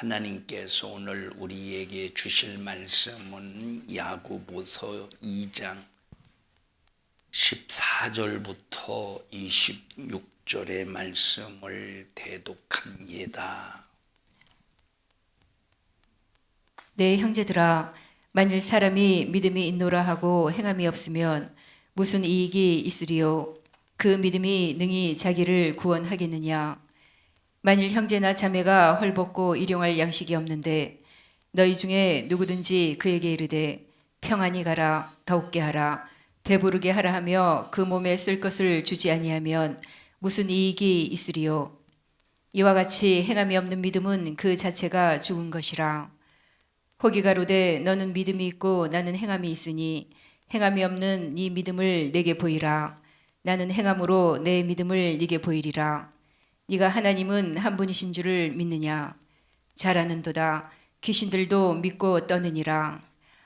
하나님께서 오늘 우리에게 주실 말씀은 야고보서 2장 14절부터 26절의 말씀을 대독합니다. 내 형제들아, 만일 사람이 믿음이 있노라 하고 행함이 없으면 무슨 이익이 있으리요? 그 믿음이 능히 자기를 구원하겠느냐? 만일 형제나 자매가 헐벗고 일용할 양식이 없는데 너희 중에 누구든지 그에게 이르되 평안히 가라, 더욱게 하라, 배부르게 하라 하며 그 몸에 쓸 것을 주지 아니하면 무슨 이익이 있으리요? 이와 같이 행함이 없는 믿음은 그 자체가 죽은 것이라. 혹이 가로되 너는 믿음이 있고 나는 행함이 있으니 행함이 없는 네 믿음을 내게 보이라. 나는 행함으로 내 믿음을 네게 보이리라. 네가 하나님은 한 분이신 줄을 믿느냐? 잘 아는도다. 귀신들도 믿고 떠느니라.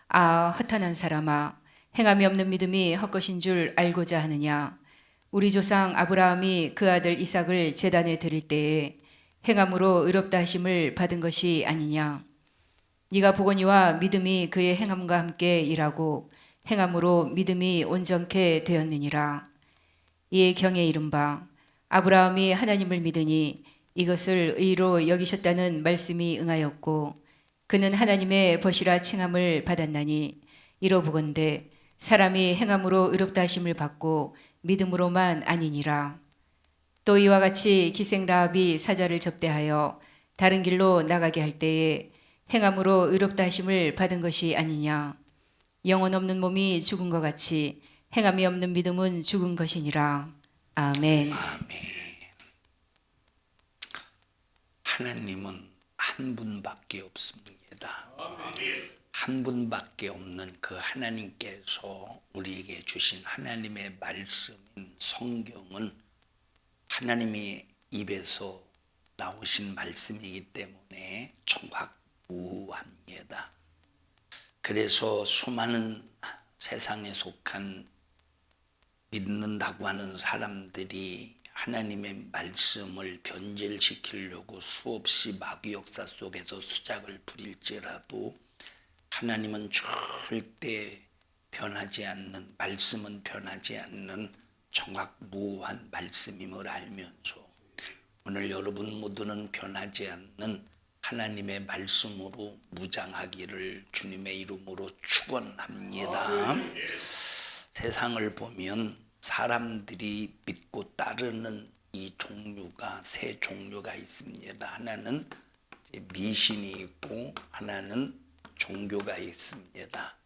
아, 허탄한 사람아, 행함이 없는 믿음이 헛것인 줄 알고자 하느냐? 우리 조상 아브라함이 그 아들 이삭을 제단에 드릴 때에 행함으로 의롭다 하심을 받은 것이 아니냐? 네가 보거니와 믿음이 그의 행함과 함께 일하고 행함으로 믿음이 온전케 되었느니라. 이에 경에 이른바 아브라함이 하나님을 믿으니 이것을 의로 여기셨다는 말씀이 응하였고 그는 하나님의 벗이라 칭함을 받았나니 이로보건대 사람이 행함으로 의롭다 하심을 받고 믿음으로만 아니니라. 또 이와 같이 기생 라합이 사자를 접대하여 다른 길로 나가게 할 때에 행함으로 의롭다 하심을 받은 것이 아니냐. 영혼 없는 몸이 죽은 것 같이 행함이 없는 믿음은 죽은 것이니라. 아멘. 아멘. 하나님은 한 분밖에 없습니다. 한 분밖에 없는 그 하나님께서 우리에게 주신 하나님의 말씀인 성경은 하나님의 입에서 나오신 말씀이기 때문에 정확무합니다. 그래서 수많은 세상에 속한 믿는다고 하는 사람들이 하나님의 말씀을 변질시키려고 수없이 마귀 역사 속에서 수작을 부릴지라도 하나님은 절대 변하지 않는, 말씀은 변하지 않는 정확무한 말씀임을 알면서 오늘 여러분 모두는 변하지 않는 하나님의 말씀으로 무장하기를 주님의 이름으로 축원합니다. 세상을 보면 사람들이 믿고 따르는 이 종류가 세 종류가 있습니다. 하나는 미신이 있고 하나는 종교가 있습니다.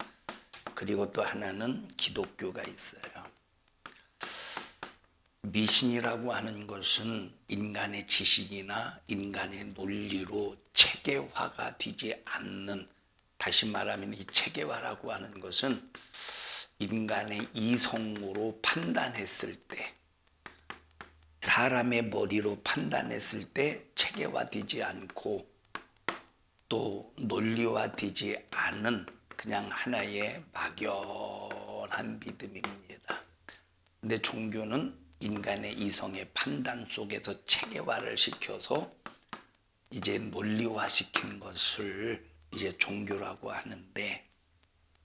그리고 또 하나는 기독교가 있어요. 미신이라고 하는 것은 인간의 지식이나 인간의 논리로 체계화가 되지 않는, 다시 말하면 이 체계화라고 하는 것은 인간의 이성으로 판단했을 때, 사람의 머리로 판단했을 때 체계화되지 않고 또 논리화되지 않은 그냥 하나의 막연한 믿음입니다. 근데 종교는 인간의 이성의 판단 속에서 체계화를 시켜서 이제 논리화시킨 것을 이제 종교라고 하는데,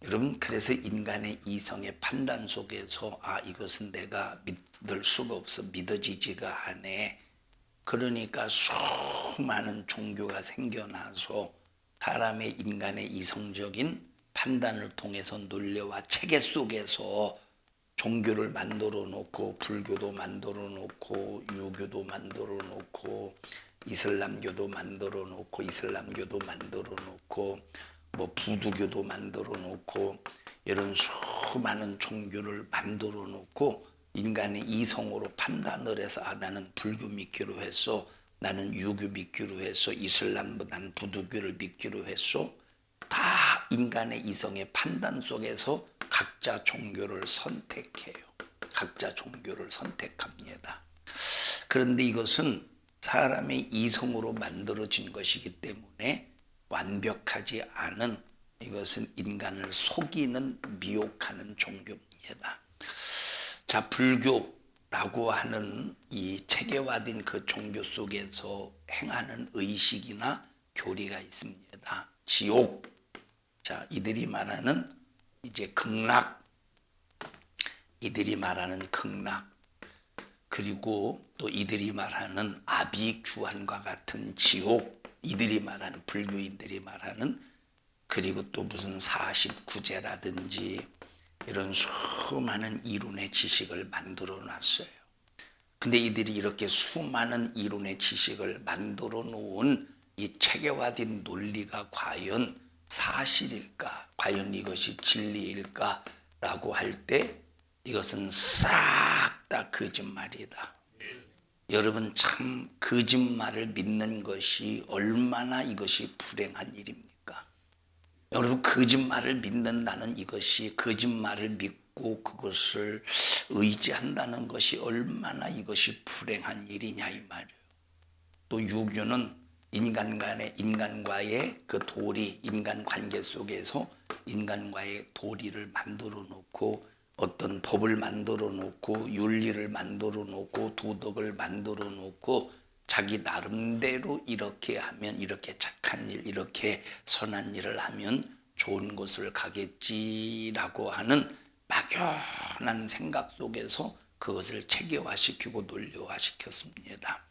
여러분, 그래서 인간의 이성의 판단 속에서 이것은 내가 믿을 수가 없어, 믿어지지가 않아. 그러니까 수많은 종교가 생겨나서 사람의 인간의 이성적인 판단을 통해서 논리와 체계 속에서 종교를 만들어 놓고, 불교도 만들어 놓고, 유교도 만들어 놓고, 이슬람교도 만들어 놓고, 이슬람교도 만들어 놓고, 뭐 부두교도 만들어 놓고, 이런 수많은 종교를 만들어 놓고 인간의 이성으로 판단을 해서 나는 불교 믿기로 했어, 나는 유교 믿기로 했어, 난 부두교를 믿기로 했어. 다 인간의 이성의 판단 속에서 각자 종교를 선택해요. 각자 종교를 선택합니다. 그런데 이것은 사람의 이성으로 만들어진 것이기 때문에 완벽하지 않은, 이것은 인간을 속이는, 미혹하는 종교입니다. 자, 불교라고 하는 이 체계화된 그 종교 속에서 행하는 의식이나 교리가 있습니다. 지옥. 자, 이들이 말하는 이제 극락. 이들이 말하는 극락. 그리고 또 이들이 말하는 아비규환과 같은 지옥. 이들이 말하는 불교인들이 말하는 그리고 또 무슨 49제라든지 이런 수많은 이론의 지식을 만들어 놨어요. 근데 이들이 이렇게 수많은 이론의 지식을 만들어 놓은 이 체계화된 논리가 과연 사실일까? 과연 이것이 진리일까? 라고 할 때 이것은 싹 다 거짓말이다. 여러분 참 거짓말을 믿는 것이 얼마나 이것이 불행한 일입니까? 여러분 거짓말을 믿는다는 이것이 거짓말을 믿고 그것을 의지한다는 것이 얼마나 이것이 불행한 일이냐 이 말이에요. 또 유교는 인간과의 그 도리, 인간관계 속에서 인간과의 도리를 만들어 놓고 어떤 법을 만들어 놓고 윤리를 만들어 놓고 도덕을 만들어 놓고 자기 나름대로 이렇게 하면 이렇게 착한 일, 이렇게 선한 일을 하면 좋은 곳을 가겠지라고 하는 막연한 생각 속에서 그것을 체계화시키고 논리화시켰습니다.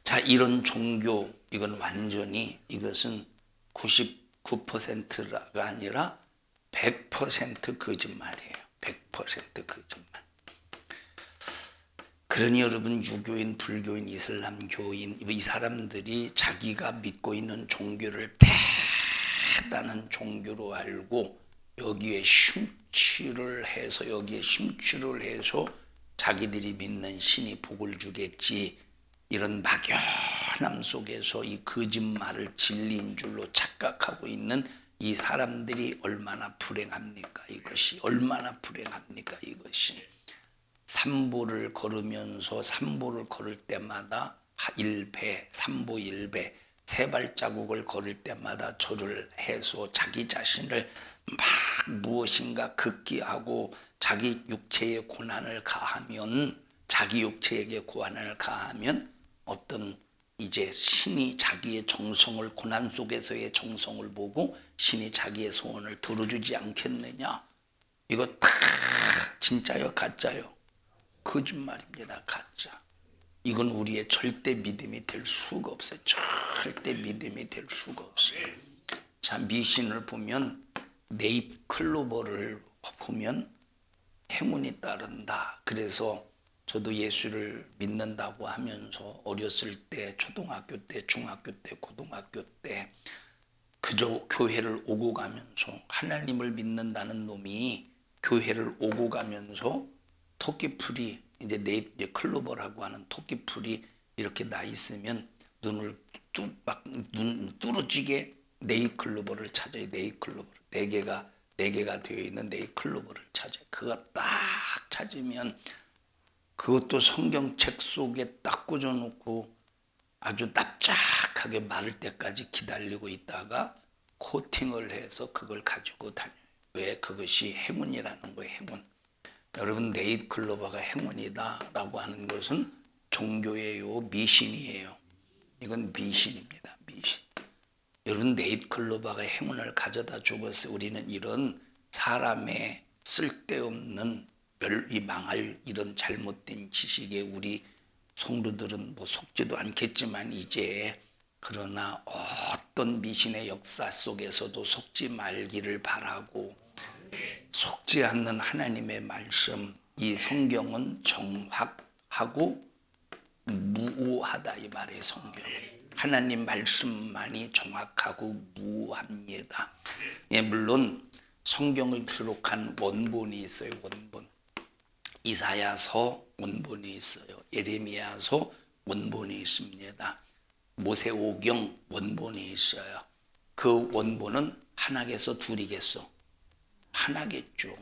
자, 이런 종교, 이건 완전히 이것은 99%가 아니라 100% 거짓말이에요. 100% 거짓말. 그러니 여러분 유교인, 불교인, 이슬람교인 이 사람들이 자기가 믿고 있는 종교를 대단한 종교로 알고 여기에 심취를 해서 자기들이 믿는 신이 복을 주겠지 이런 막연함 속에서 이 거짓말을 진리인 줄로 착각하고 있는 이 사람들이 얼마나 불행합니까? 이것이 얼마나 불행합니까? 이것이 삼보를 걸으면서 삼보를 걸을 때마다 일배, 삼보 일배 세 발자국을 걸을 때마다 절을 해서 자기 자신을 막 무엇인가 극기하고 자기 육체의 고난을 가하면 자기 육체에게 고난을 가하면 어떤 이제 신이 자기의 정성을 고난 속에서의 정성을 보고 신이 자기의 소원을 들어주지 않겠느냐. 이거 다 진짜요 가짜요? 거짓말입니다. 가짜. 이건 우리의 절대 믿음이 될 수가 없어요. 절대 믿음이 될 수가 없어요. 자, 미신을 보면 네잎클로버를 보면 행운이 따른다. 그래서 저도 예수를 믿는다고 하면서 어렸을 때 초등학교 때 중학교 때 고등학교 때 그저 교회를 오고 가면서 하나님을 믿는다는 놈이 교회를 오고 가면서 토끼풀이 이제 이제 클로버라고 하는 토끼풀이 이렇게 나 있으면 눈을 눈 뚫어지게 네잎클로버를 찾아요. 네잎클로버를 네 개가 되어 있는 네잎클로버를 찾아요. 그거 딱 찾으면 그것도 성경책 속에 딱 꽂아놓고 아주 납작하게 마를 때까지 기다리고 있다가 코팅을 해서 그걸 가지고 다녀요. 왜? 그것이 행운이라는 거예요. 행운. 여러분 네잎클로버가 행운이다 라고 하는 것은 종교예요? 미신이에요? 이건 미신입니다. 미신. 여러분 네잎클로버가 행운을 가져다 주고서 우리는 이런 사람의 쓸데없는 이 망할 이런 잘못된 지식에 우리 성도들은 뭐 속지도 않겠지만 이제 그러나 어떤 미신의 역사 속에서도 속지 말기를 바라고 속지 않는 하나님의 말씀 이 성경은 정확하고 무오하다 이 말이에요. 성경 하나님 말씀만이 정확하고 무오합니다. 예, 물론 성경을 기록한 원본이 있어요. 원본 이사야서 원본이 있어요. 예레미야서 원본이 있습니다. 모세오경 원본이 있어요. 그 원본은 하나겠어 둘이겠어? 하나겠죠.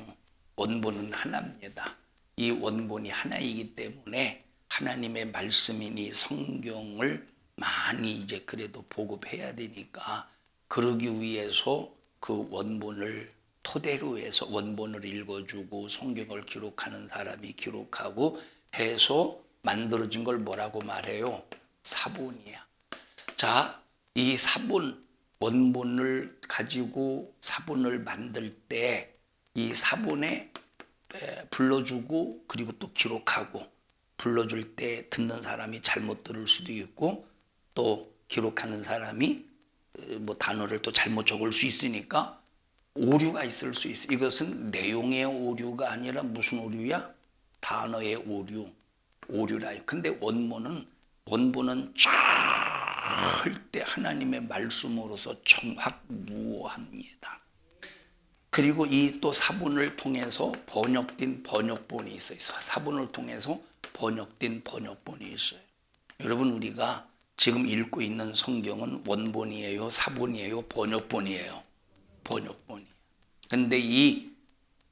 원본은 하나입니다. 이 원본이 하나이기 때문에 하나님의 말씀이니 성경을 많이 이제 그래도 보급해야 되니까 그러기 위해서 그 원본을 토대로 해서 원본을 읽어주고 성경을 기록하는 사람이 기록하고 해서 만들어진 걸 뭐라고 말해요? 사본이야. 자, 이 사본, 원본을 가지고 사본을 만들 때 이 사본에 불러주고 그리고 또 기록하고, 불러줄 때 듣는 사람이 잘못 들을 수도 있고 또 기록하는 사람이 뭐 단어를 또 잘못 적을 수 있으니까 오류가 있을 수 있어. 이것은 내용의 오류가 아니라 무슨 오류야? 단어의 오류라. 근데 원본은 절대 하나님의 말씀으로서 정확무오합니다. 그리고 이 또 사본을 통해서 번역된 번역본이 있어요. 사본을 통해서 번역된 번역본이 있어요. 여러분, 우리가 지금 읽고 있는 성경은 원본이에요, 사본이에요, 번역본이에요? 번역본이에요. 근데 이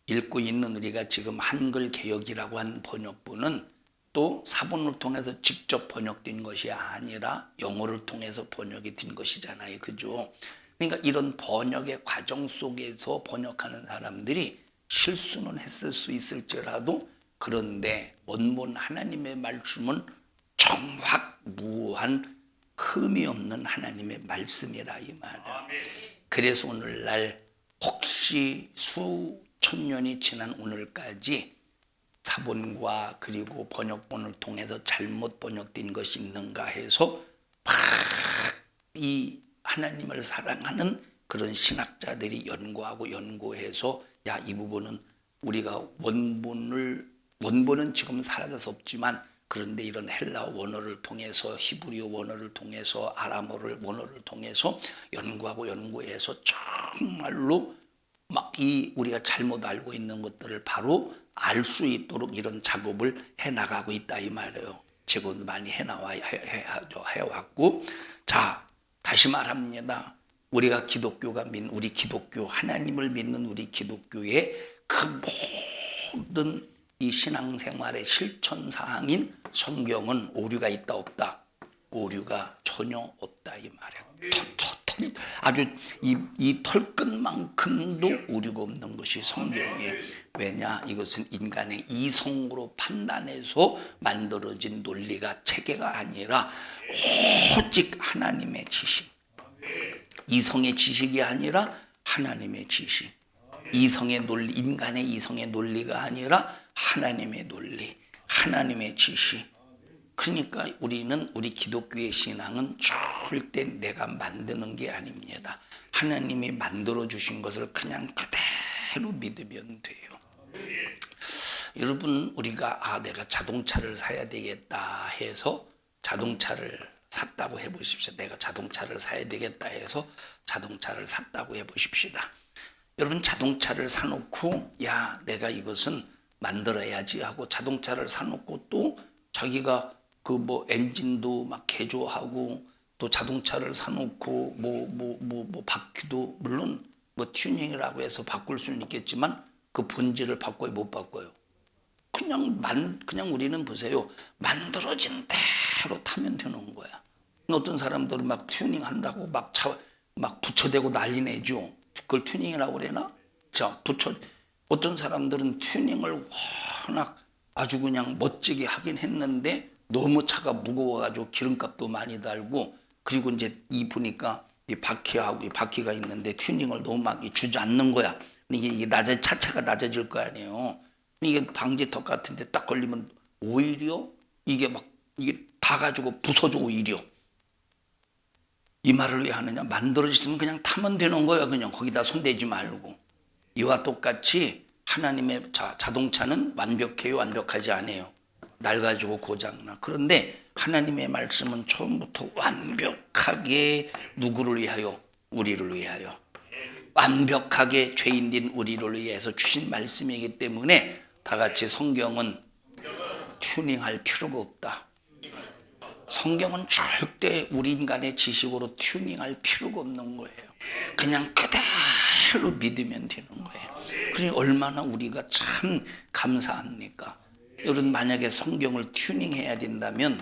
읽고 있는 우리가 지금 한글 개역이라고 한 번역본은 또 사본을 통해서 직접 번역된 것이 아니라 영어를 통해서 번역이 된 것이잖아요. 그죠? 그러니까 이런 번역의 과정 속에서 번역하는 사람들이 실수는 했을 수 있을지라도, 그런데 원본 하나님의 말씀은 정확무오한 흠이 없는 하나님의 말씀이라 이 말이야. 그래서 오늘날 혹시 수천 년이 지난 오늘까지 사본과 그리고 번역본을 통해서 잘못 번역된 것이 있는가 해서 막 이 하나님을 사랑하는 그런 신학자들이 연구해서 야, 이 부분은 우리가 원본은 지금 사라져서 없지만, 그런데 이런 헬라어 원어를 통해서, 히브리어 원어를 통해서, 아람어 원어를 통해서 연구해서 정말로 막 이 우리가 잘못 알고 있는 것들을 바로 알 수 있도록 이런 작업을 해나가고 있다 이 말이에요. 지금 많이 해왔고, 자, 다시 말합니다. 우리가 우리 기독교, 하나님을 믿는 우리 기독교의 그 모든 이 신앙생활의 실천사항인 성경은 오류가 있다 없다? 오류가 전혀 없다 이 말이에요. 아주 이 털끝만큼도 오류가 없는 것이 성경이에요. 왜냐? 이것은 인간의 이성으로 판단해서 만들어진 논리가 체계가 아니라 오직 하나님의 지식. 이성의 지식이 아니라 하나님의 지식. 이성의 논리, 인간의 이성의 논리가 아니라 하나님의 논리, 하나님의 지식. 그러니까 우리 기독교의 신앙은 절대 내가 만드는 게 아닙니다. 하나님이 만들어 주신 것을 그냥 그대로 믿으면 돼요. 여러분, 우리가 내가 자동차를 사야 되겠다 해서 자동차를 샀다고 해보십시오. 내가 자동차를 사야 되겠다 해서 자동차를 샀다고 해보십시다. 여러분, 자동차를 사놓고 야, 내가 이것은 만들어야지 하고 자동차를 사놓고 또 자기가 그 뭐 엔진도 막 개조하고 또 자동차를 사놓고 뭐 바퀴도 물론 뭐 튜닝이라고 해서 바꿀 수는 있겠지만 그 본질을 바꿔요, 못 바꿔요? 그냥 우리는 보세요, 만들어진 대로 타면 되는 거야. 어떤 사람들은 막 튜닝한다고 막 붙여대고 난리 내죠. 그걸 튜닝이라고 그러나? 자, 어떤 사람들은 튜닝을 워낙 아주 그냥 멋지게 하긴 했는데 너무 차가 무거워가지고 기름값도 많이 달고, 그리고 이제 보니까 이 바퀴가 있는데 튜닝을 너무 막 주저앉는 거야. 이게 차체가 낮아질 거 아니에요. 이게 방지턱 같은데 딱 걸리면 오히려 이게 다 가지고 부서져 오히려. 이 말을 왜 하느냐? 만들어졌으면 그냥 타면 되는 거야. 그냥 거기다 손대지 말고. 이와 똑같이 하나님의 자동차는 완벽해요, 완벽하지 않아요? 낡아지고 고장나. 그런데 하나님의 말씀은 처음부터 완벽하게 누구를 위하여? 우리를 위하여. 완벽하게 죄인된 우리를 위해서 주신 말씀이기 때문에 다 같이 성경은 튜닝할 필요가 없다. 성경은 절대 우리 인간의 지식으로 튜닝할 필요가 없는 거예요. 그냥 그대로 믿으면 되는 거예요. 그러니 얼마나 우리가 참 감사합니까? 여러분, 만약에 성경을 튜닝해야 된다면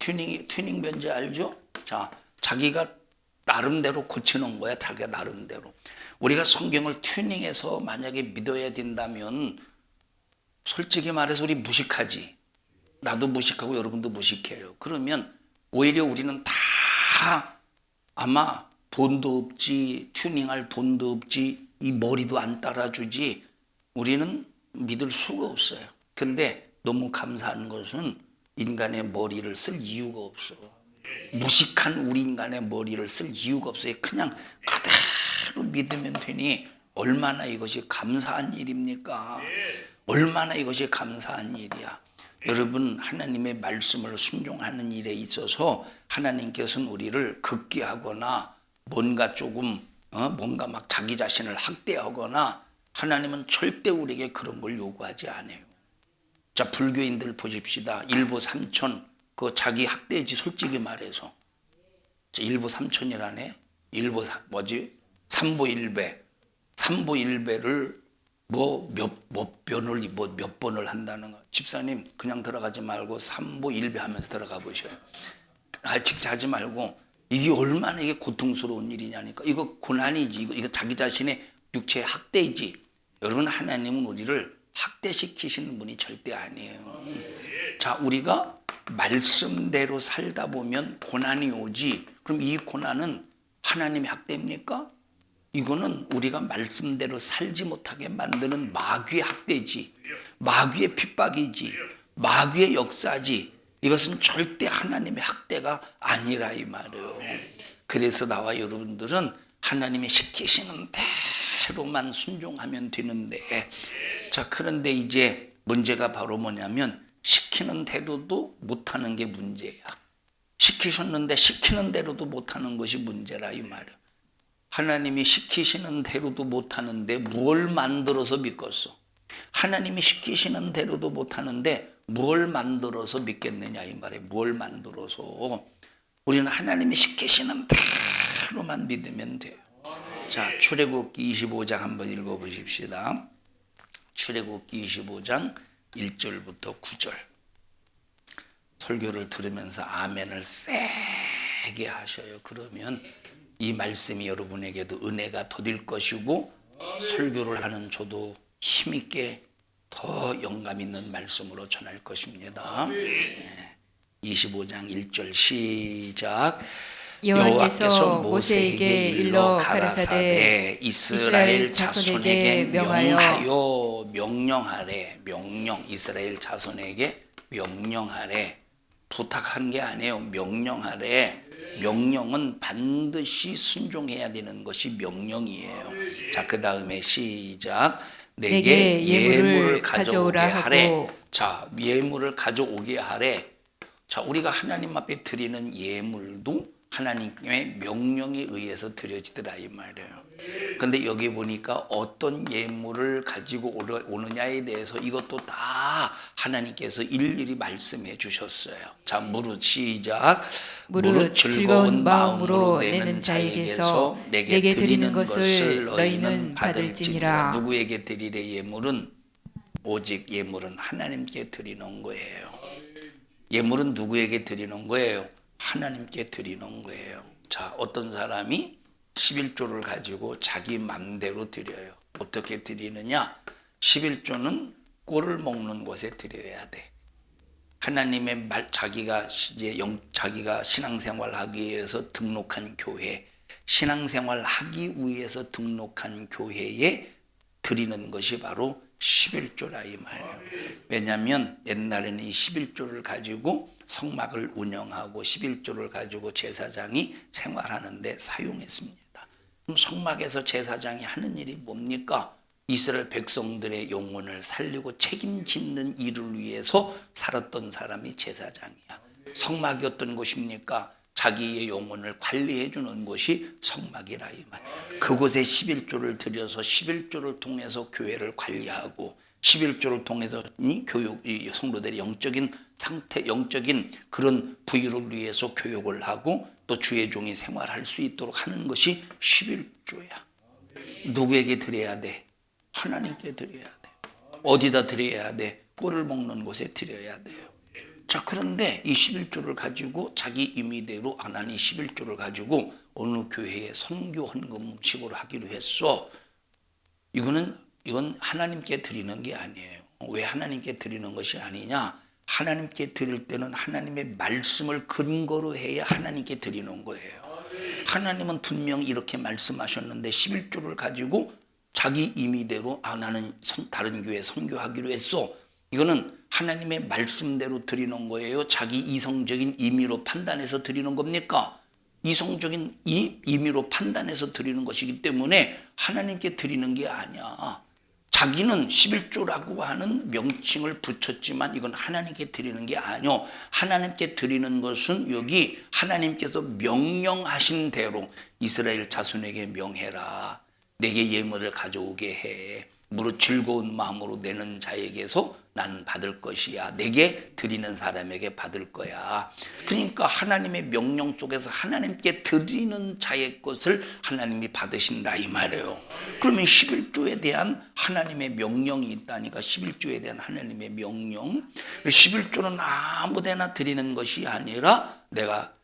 튜닝 뭔지 알죠? 자, 자기가 나름대로 고치는 거야. 자기가 나름대로. 우리가 성경을 튜닝해서 만약에 믿어야 된다면 솔직히 말해서 우리 무식하지. 나도 무식하고 여러분도 무식해요. 그러면 오히려 우리는 다 아마 돈도 없지, 튜닝할 돈도 없지, 이 머리도 안 따라주지, 우리는 믿을 수가 없어요. 근데 너무 감사한 것은 인간의 머리를 쓸 이유가 없어. 무식한 우리 인간의 머리를 쓸 이유가 없어요. 그냥 그대로 믿으면 되니 얼마나 이것이 감사한 일입니까? 얼마나 이것이 감사한 일이야. 여러분, 하나님의 말씀을 순종하는 일에 있어서 하나님께서는 우리를 극기하거나 뭔가 조금 뭔가 막 자기 자신을 학대하거나, 하나님은 절대 우리에게 그런 걸 요구하지 않아요. 자, 불교인들 보십시다. 일부 삼촌, 그 자기 학대지, 솔직히 말해서. 자, 일부 삼촌이라네. 일부 삼보일배. 삼보일배를 몇 번을 한다는 거. 집사님, 그냥 들어가지 말고 삼보일배 하면서 들어가 보셔요. 직자하지 말고. 이게 얼마나 이게 고통스러운 일이냐니까. 이거 고난이지. 이거 자기 자신의 육체의 학대이지. 여러분, 하나님은 우리를 학대시키시는 분이 절대 아니에요. 자, 우리가 말씀대로 살다 보면 고난이 오지. 그럼 이 고난은 하나님의 학대입니까? 이거는 우리가 말씀대로 살지 못하게 만드는 마귀의 학대지, 마귀의 핍박이지, 마귀의 역사지. 이것은 절대 하나님의 학대가 아니라 이 말이에요. 그래서 나와 여러분들은 하나님이 시키시는 대로만 순종하면 되는데, 자, 그런데 이제 문제가 바로 뭐냐면 시키는 대로도 못하는 게 문제야. 시키셨는데 시키는 대로도 못하는 것이 문제라 이 말이야. 하나님이 시키시는 대로도 못하는데 뭘 만들어서 믿겠어? 하나님이 시키시는 대로도 못하는데 뭘 만들어서 믿겠느냐 이 말이야. 뭘 만들어서. 우리는 하나님이 시키시는 대로만 믿으면 돼요. 자, 출애굽기 25장 한번 읽어보십시다. 출애굽기 25장 1절부터 9절. 설교를 들으면서 아멘을 세게 하셔요. 그러면 이 말씀이 여러분에게도 은혜가 더딜 것이고, 설교를 하는 저도 힘있게 더 영감 있는 말씀으로 전할 것입니다. 25장 1절 시작. 여호와께서 모세에게 일러 가라사대 이스라엘 자손에게 명하여 명령하래. 이스라엘 자손에게 명령하래. 부탁한 게 아니에요. 명령하래. 명령은 반드시 순종해야 되는 것이 명령이에요. 자, 그 다음에 시작. 내게 예물을 가져오게 하래. 자, 예물을 가져오게 하래. 자, 우리가 하나님 앞에 드리는 예물도 하나님의 명령에 의해서 드려지더라 이 말이에요. 근데 여기 보니까 어떤 예물을 가지고 오느냐에 대해서 이것도 다 하나님께서 일일이 말씀해 주셨어요. 자, 무릇 시작. 무릇 즐거운 마음으로 내는 자에게서 내게 드리는 것을 너희는 받을지니라. 누구에게 드리래? 예물은 오직 예물은 하나님께 드리는 거예요. 예물은 누구에게 드리는 거예요? 하나님께 드리는 거예요. 자, 어떤 사람이 11조를 가지고 자기 맘대로 드려요. 어떻게 드리느냐? 11조는 꼴을 먹는 곳에 드려야 돼. 하나님의 말, 자기가 신앙생활하기 위해서 등록한 교회, 신앙생활하기 위해서 등록한 교회에 드리는 것이 바로 11조라 이 말이에요. 왜냐하면 옛날에는 이 11조를 가지고 성막을 운영하고 11조를 가지고 제사장이 생활하는데 사용했습니다. 그럼 성막에서 제사장이 하는 일이 뭡니까? 이스라엘 백성들의 영혼을 살리고 책임짓는 일을 위해서 살았던 사람이 제사장이야. 성막이 어떤 곳입니까? 자기의 영혼을 관리해 주는 곳이 성막이라 이 말. 그곳에 11조를 들여서 11조를 통해서 교회를 관리하고 11조를 통해서 이 성도들의 영적인 상태, 영적인 그런 부유를 위해서 교육을 하고 또 주의 종이 생활할 수 있도록 하는 것이 11조야. 누구에게 드려야 돼? 하나님께 드려야 돼. 어디다 드려야 돼? 꼴을 먹는 곳에 드려야 돼요. 자, 그런데 이 11조를 가지고 자기 임의대로 안 하니 11조를 가지고 어느 교회에 선교 헌금식으로 하기로 했어. 이건 하나님께 드리는 게 아니에요. 왜 하나님께 드리는 것이 아니냐? 하나님께 드릴 때는 하나님의 말씀을 근거로 해야 하나님께 드리는 거예요. 하나님은 분명히 이렇게 말씀하셨는데 11조를 가지고 자기 임의대로 나는 다른 교회 선교하기로 했어. 이거는 하나님의 말씀대로 드리는 거예요? 자기 이성적인 임의로 판단해서 드리는 겁니까? 이성적인 임의로 판단해서 드리는 것이기 때문에 하나님께 드리는 게 아니야. 자기는 11조라고 하는 명칭을 붙였지만 이건 하나님께 드리는 게 아니요. 하나님께 드리는 것은 여기 하나님께서 명령하신 대로 이스라엘 자손에게 명해라. 내게 예물을 가져오게 해. 무릇 즐거운 마음으로 내는 자에게서 나는 받을 것이야. 내게 드리는 사람에게 받을 거야. 그러니까 하나님의 명령 속에서 하나님께 드리는 자의 것을 하나님이 받으신다 이 말이에요. 그러면 11조에 대한 하나님의 명령이 있다니까. 11조에 대한 하나님의 명령. 11조는 아무데나 드리는 것이 아니라 내가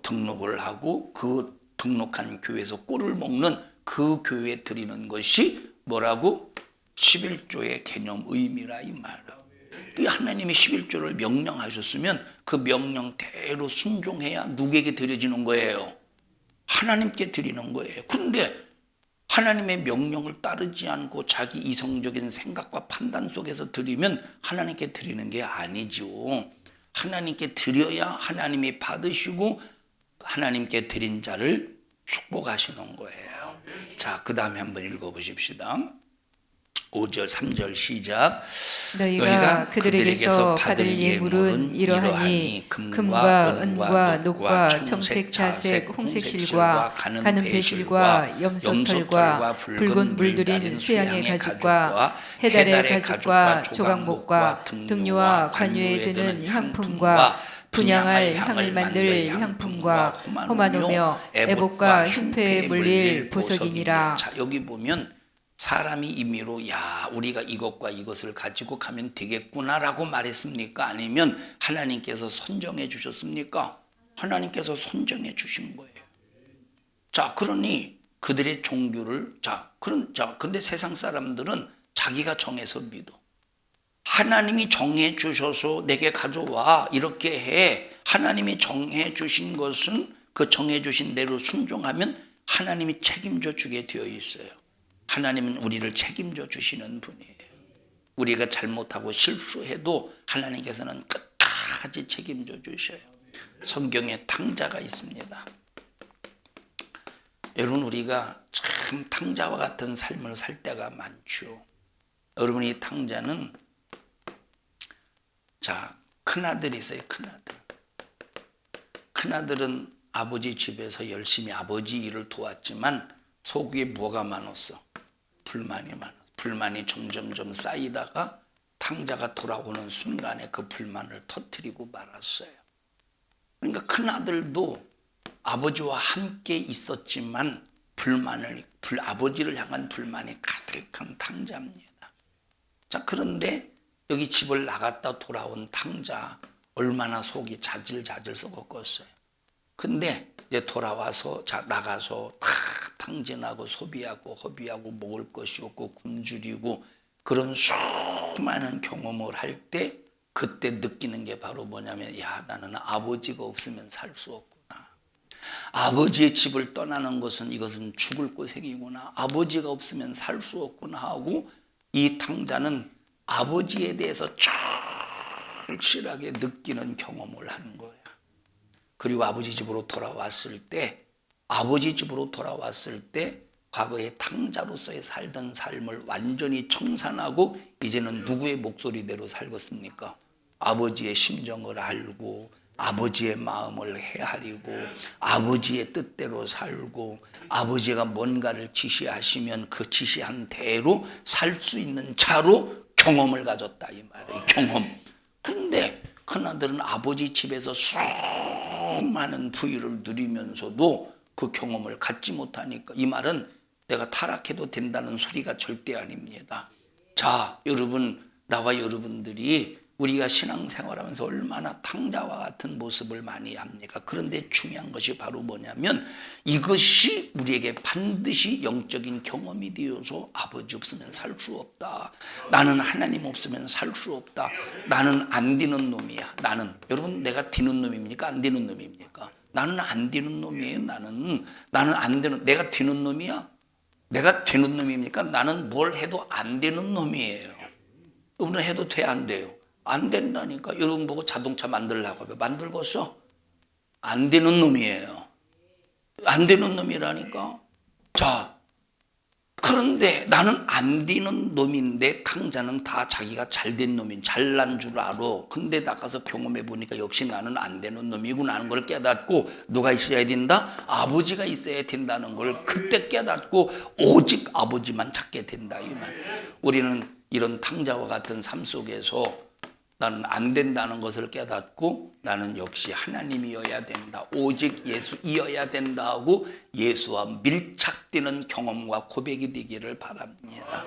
등록을 하고 그 등록한 교회에서 꼴을 먹는 그 교회에 드리는 것이 뭐라고? 11조의 개념 의미라 이 말이에요. 하나님이 11조를 명령하셨으면 그 명령대로 순종해야 누구에게 드려지는 거예요? 하나님께 드리는 거예요. 그런데 하나님의 명령을 따르지 않고 자기 이성적인 생각과 판단 속에서 드리면 하나님께 드리는 게 아니죠. 하나님께 드려야 하나님이 받으시고 하나님께 드린 자를 축복하시는 거예요. 자, 그 다음에 한번 읽어보십시다. 5절 3절 시작. 너희가 그들에게서 받을 예물은 이러하니 금과 은과 녹과 청색 자색 홍색실과 가는 배실과 염소털과 붉은 물들인 수양의 가죽과 해달의 가죽과 조각목과 등류와 관유에 드는 향품과 분향할 향을 만들 향품과 호마노며 애복과 흉패에 물릴 보석이니라. 자, 여기 보면 사람이 임의로 우리가 이것과 이것을 가지고 가면 되겠구나라고 말했습니까? 아니면 하나님께서 선정해 주셨습니까? 하나님께서 선정해 주신 거예요. 자, 그러니 그들의 종교를 근데 세상 사람들은 자기가 정해서 믿어. 하나님이 정해 주셔서 내게 가져와 이렇게 해. 하나님이 정해 주신 것은 그 정해 주신 대로 순종하면 하나님이 책임져 주게 되어 있어요. 하나님은 우리를 책임져 주시는 분이에요. 우리가 잘못하고 실수해도 하나님께서는 끝까지 책임져 주셔요. 성경에 탕자가 있습니다. 여러분, 우리가 참 탕자와 같은 삶을 살 때가 많죠. 여러분, 이 탕자는 큰아들이 있어요. 큰아들은 아버지 집에서 열심히 아버지 일을 도왔지만 속에 뭐가 많았어? 불만이 점점점 쌓이다가 탕자가 돌아오는 순간에 그 불만을 터뜨리고 말았어요. 그러니까 큰아들도 아버지와 함께 있었지만 아버지를 향한 불만이 가득한 탕자입니다. 자, 그런데 여기 집을 나갔다 돌아온 탕자 얼마나 속이 자질자질 썩었겠어요. 근데 이제 돌아와서 나가서 탕진하고 소비하고 허비하고 먹을 것이 없고 굶주리고 그런 수많은 경험을 할 때 그때 느끼는 게 바로 뭐냐면 나는 아버지가 없으면 살 수 없구나. 아버지의 집을 떠나는 것은 이것은 죽을 고생이구나. 아버지가 없으면 살 수 없구나 하고 이 탕자는 아버지에 대해서 절실하게 느끼는 경험을 하는 거예요. 그리고 아버지 집으로 돌아왔을 때 과거에 탕자로서의 살던 삶을 완전히 청산하고 이제는 누구의 목소리대로 살겠습니까? 아버지의 심정을 알고 아버지의 마음을 헤아리고 아버지의 뜻대로 살고 아버지가 뭔가를 지시하시면 그 지시한 대로 살 수 있는 자로 경험을 가졌다 이 말이에요. 경험. 그런데 큰아들은 아버지 집에서 수많은 부유를 누리면서도 그 경험을 갖지 못하니까 이 말은 내가 타락해도 된다는 소리가 절대 아닙니다. 자, 여러분, 나와 여러분들이 우리가 신앙생활하면서 얼마나 탕자와 같은 모습을 많이 합니까? 그런데 중요한 것이 바로 뭐냐면 이것이 우리에게 반드시 영적인 경험이 되어서 아버지 없으면 살 수 없다. 나는 하나님 없으면 살 수 없다. 나는 안 되는 놈이야. 여러분, 내가 되는 놈입니까? 안 되는 놈입니까? 나는 안 되는 놈이에요. 나는 안 되는, 내가 되는 놈이야? 내가 되는 놈입니까? 나는 뭘 해도 안 되는 놈이에요. 여러분 해도 돼, 안 돼요? 안 된다니까. 여러분 보고 자동차 만들려고 하면 만들겠어? 안 되는 놈이에요. 안 되는 놈이라니까. 자, 그런데 나는 안 되는 놈인데 탕자는 다 자기가 잘된 놈인, 잘난 줄 알아. 근데 나가서 경험해 보니까 역시 나는 안 되는 놈이구나 하는 걸 깨닫고, 누가 있어야 된다? 아버지가 있어야 된다는 걸 그때 깨닫고 오직 아버지만 찾게 된다 이 말. 우리는 이런 탕자와 같은 삶 속에서 나는 안 된다는 것을 깨닫고 나는 역시 하나님이어야 된다. 오직 예수이어야 된다 하고 예수와 밀착되는 경험과 고백이 되기를 바랍니다.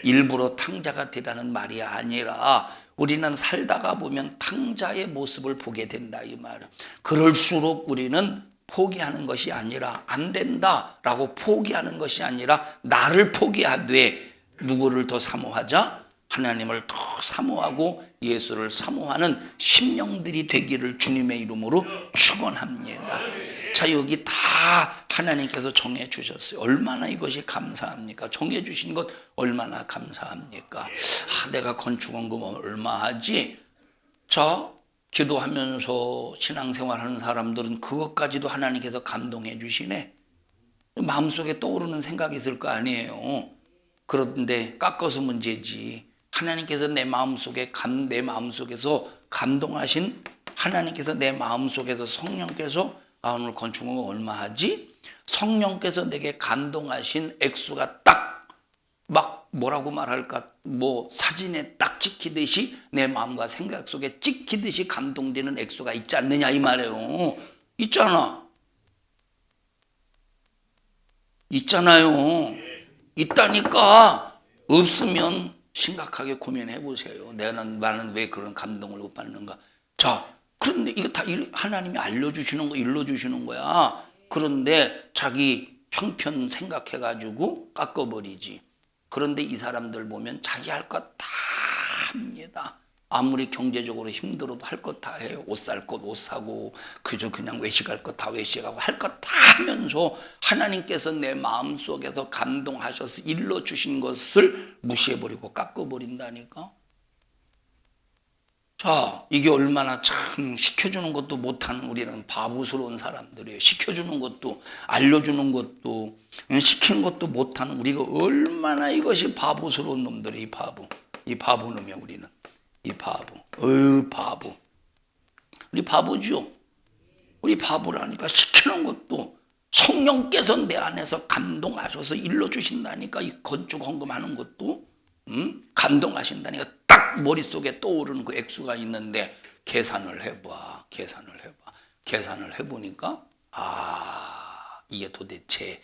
일부러 탕자가 되라는 말이 아니라 우리는 살다가 보면 탕자의 모습을 보게 된다 이 말은. 그럴수록 우리는 포기하는 것이 아니라 안 된다라고 포기하는 것이 아니라 나를 포기하되 누구를 더 사모하자? 하나님을 더 사모하고 예수를 사모하는 심령들이 되기를 주님의 이름으로 축원합니다. 자, 여기 다 하나님께서 정해 주셨어요. 얼마나 이것이 감사합니까? 정해 주신 것 얼마나 감사합니까? 내가 건축원금 얼마 하지? 자, 기도하면서 신앙생활하는 사람들은 그것까지도 하나님께서 감동해 주시네. 마음속에 떠오르는 생각이 있을 거 아니에요. 그런데 깎아서 문제지. 하나님께서 내 마음속에서 감동하신 하나님께서 내 마음속에서 성령께서 오늘 건축은 얼마 하지? 성령께서 내게 감동하신 액수가 딱 막 뭐라고 말할까? 뭐 사진에 딱 찍히듯이 내 마음과 생각 속에 찍히듯이 감동되는 액수가 있지 않느냐 이 말이에요. 있잖아요. 있다니까. 없으면 심각하게 고민해 보세요. 나는 왜 그런 감동을 못 받는가? 자, 그런데 이거 다 하나님이 알려주시는 거, 일러주시는 거야. 그런데 자기 형편 생각해가지고 깎아버리지. 그런데 이 사람들 보면 자기 할 것 다 합니다. 아무리 경제적으로 힘들어도 할 것 다 해요. 옷 살 것 옷 사고 그냥 외식할 것 다 외식하고 할 것 다 하면서 하나님께서 내 마음속에서 감동하셔서 일러주신 것을 무시해버리고 깎아버린다니까. 자, 이게 얼마나 참 시켜주는 것도 못하는 우리는 바보스러운 사람들이에요. 시켜주는 것도 알려주는 것도 시키는 것도 못하는 우리가 얼마나 이것이 바보스러운 놈들이에요. 이 바보 놈이야 우리는. 이 바보. 바보. 우리 바보죠. 우리 바보라니까. 시키는 것도 성령께서 내 안에서 감동하셔서 일러주신다니까. 이 건축 헌금하는 것도 감동하신다니까. 딱 머릿속에 떠오르는 그 액수가 있는데 계산을 해보니까 이게 도대체